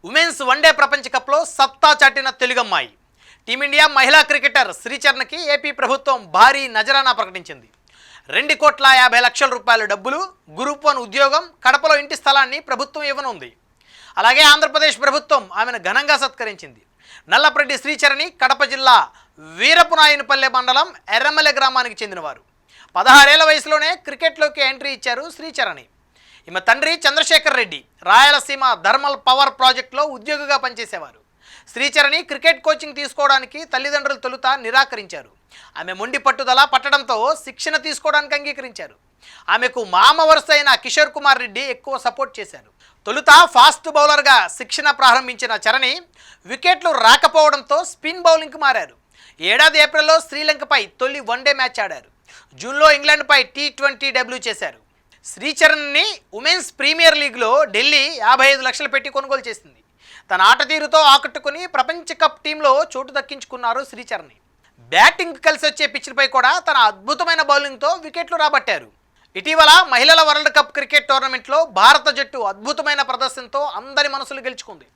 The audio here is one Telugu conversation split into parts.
ఉమెన్స్ వన్డే ప్రపంచ కప్లో సత్తా చాటిన తెలుగమ్మాయి టీమిండియా మహిళా క్రికెటర్ శ్రీచరణ్కి ఏపీ ప్రభుత్వం భారీ నజరానా ప్రకటించింది. 2,50,00,000 రూపాయల డబ్బులు, గ్రూప్ 1 ఉద్యోగం, కడపలో ఇంటి స్థలాన్ని ప్రభుత్వం ఇవ్వనుంది. అలాగే ఆంధ్రప్రదేశ్ ప్రభుత్వం ఆమెను ఘనంగా సత్కరించింది. నల్లప్రెడ్డి శ్రీచరణి కడప జిల్లా వీరపునాయనపల్లె మండలం ఎర్రమల్లె గ్రామానికి చెందినవారు. 16 ఏళ్ల వయసులోనే క్రికెట్లోకి ఎంట్రీ ఇచ్చారు శ్రీచరణి. ఈమె తండ్రి చంద్రశేఖర్ రెడ్డి రాయలసీమ థర్మల్ పవర్ ప్రాజెక్టులో ఉద్యోగిగా పనిచేసేవారు. శ్రీచరణి క్రికెట్ కోచింగ్ తీసుకోవడానికి తల్లిదండ్రులు తొలుత నిరాకరించారు. ఆమె మొండి పట్టుదల పట్టడంతో శిక్షణ తీసుకోవడానికి అంగీకరించారు. ఆమెకు మామ వరుస అయిన కిషోర్ కుమార్ రెడ్డి ఎక్కువ సపోర్ట్ చేశారు. తొలుత ఫాస్ట్ బౌలర్గా శిక్షణ ప్రారంభించిన చరణి వికెట్లు రాకపోవడంతో స్పిన్ బౌలింగ్కి మారారు. ఏడాది ఏప్రిల్లో శ్రీలంకపై తొలి వన్డే మ్యాచ్ ఆడారు. జూన్లో ఇంగ్లాండ్పై T20 చేశారు. శ్రీచరణ్ని ఉమెన్స్ ప్రీమియర్ లీగ్లో ఢిల్లీ 55 లక్షలు పెట్టి కొనుగోలు చేసింది. తన ఆట తీరుతో ఆకట్టుకుని ప్రపంచ కప్ టీంలో చోటు దక్కించుకున్నారు శ్రీచరణి. బ్యాటింగ్ కలిసి వచ్చే పిచ్లపై కూడా తన అద్భుతమైన బౌలింగ్తో వికెట్లు రాబట్టారు. ఇటీవల మహిళల వరల్డ్ కప్ క్రికెట్ టోర్నమెంట్లో భారత జట్టు అద్భుతమైన ప్రదర్శనతో అందరి మనసులు గెలుచుకుంది.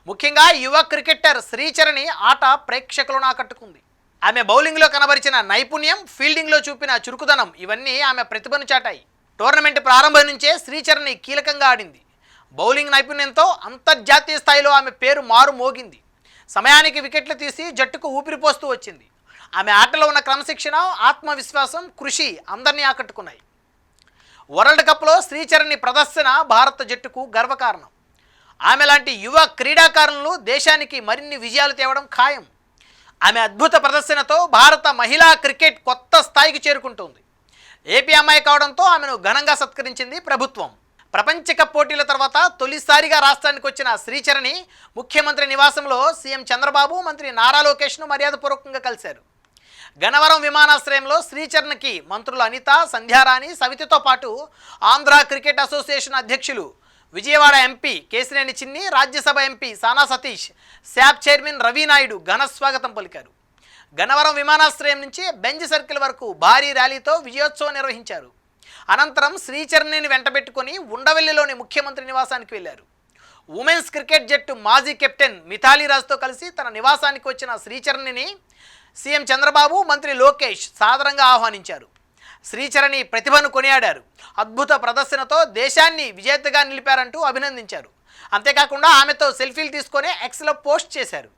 ముఖ్యంగా యువ క్రికెటర్ శ్రీచరణి ఆట ప్రేక్షకులను ఆకట్టుకుంది. ఆమె బౌలింగ్లో కనబరిచిన నైపుణ్యం, ఫీల్డింగ్లో చూపిన చురుకుదనం ఇవన్నీ ఆమె ప్రతిభను చాటాయి. టోర్నమెంట్ ప్రారంభం నుంచే శ్రీచరణి కీలకంగా ఆడింది. బౌలింగ్ నైపుణ్యంతో అంతర్జాతీయ స్థాయిలో ఆమె పేరు మారు మోగింది. సమయానికి వికెట్లు తీసి జట్టుకు ఊపిరిపోస్తూ వచ్చింది. ఆమె ఆటలో ఉన్న క్రమశిక్షణ, ఆత్మవిశ్వాసం, కృషి అందరినీ ఆకట్టుకున్నాయి. వరల్డ్ కప్లో శ్రీచరణి ప్రదర్శన భారత జట్టుకు గర్వకారణం. ఆమె లాంటి యువ క్రీడాకారులను దేశానికి మరిన్ని విజయాలు తేవడం ఖాయం. ఆమె అద్భుత ప్రదర్శనతో భారత మహిళా క్రికెట్ కొత్త స్థాయికి చేరుకుంటుంది. ఏపీ అమ్మాయి కావడంతో ఆమెను ఘనంగా సత్కరించింది ప్రభుత్వం. ప్రపంచ కప్ పోటీల తర్వాత తొలిసారిగా రాష్ట్రానికి వచ్చిన శ్రీచరణి ముఖ్యమంత్రి నివాసంలో సీఎం చంద్రబాబు, మంత్రి నారా లోకేష్ను మర్యాదపూర్వకంగా కలిశారు. గన్నవరం విమానాశ్రయంలో శ్రీచరణ్కి మంత్రులు అనిత, సంధ్యారాణి, సవితితో పాటు ఆంధ్ర క్రికెట్ అసోసియేషన్ అధ్యక్షులు, విజయవాడ ఎంపీ కేశినేని చిన్ని, రాజ్యసభ ఎంపీ సానా సతీష్, శాప్ చైర్మన్ రవినాయుడు ఘన స్వాగతం పలికారు. గన్నవరం విమానాశ్రయం నుంచి బెంజ్ సర్కిల్ వరకు భారీ ర్యాలీతో విజయోత్సవం నిర్వహించారు. అనంతరం శ్రీచరణిని వెంటబెట్టుకుని ఉండవెల్లిలోని ముఖ్యమంత్రి నివాసానికి వెళ్లారు. ఉమెన్స్ క్రికెట్ జట్టు మాజీ కెప్టెన్ మిథాలీ రాజ్తో కలిసి తన నివాసానికి వచ్చిన శ్రీచరణిని సీఎం చంద్రబాబు, మంత్రి లోకేష్ సాదరంగా ఆహ్వానించారు. శ్రీచరణి ప్రతిభను కొనియాడారు. అద్భుత ప్రదర్శనతో దేశాన్ని విజేతగా నిలిపారంటూ అభినందించారు. అంతేకాకుండా ఆమెతో సెల్ఫీలు తీసుకొని ఎక్స్లో పోస్ట్ చేశారు.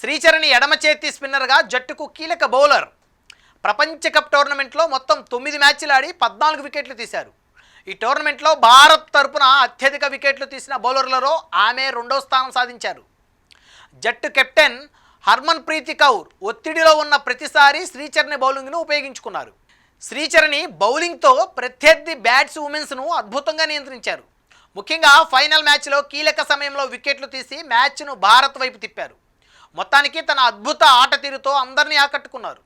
శ్రీచరణి ఎడమ చేతి స్పిన్నర్గా జట్టుకు కీలక బౌలర్. ప్రపంచ కప్ టోర్నమెంట్లో మొత్తం 9 మ్యాచ్లు ఆడి 14 వికెట్లు తీశారు. ఈ టోర్నమెంట్లో భారత్ తరపున అత్యధిక వికెట్లు తీసిన బౌలర్లలో ఆమె 2వ స్థానం సాధించారు. జట్టు కెప్టెన్ హర్మన్ ప్రీతి కౌర్ ఒత్తిడిలో ఉన్న ప్రతిసారి శ్రీచరణి బౌలింగ్ను ఉపయోగించుకున్నారు. శ్రీచరణి బౌలింగ్తో ప్రత్యర్థి బ్యాట్స్ ఉమెన్స్ను అద్భుతంగా నియంత్రించారు. ముఖ్యంగా ఫైనల్ మ్యాచ్లో కీలక సమయంలో వికెట్లు తీసి మ్యాచ్ను భారత్ వైపు తిప్పారు. మొత్తానికి తన అద్భుత ఆట తీరుతో అందరినీ ఆకట్టుకున్నారు.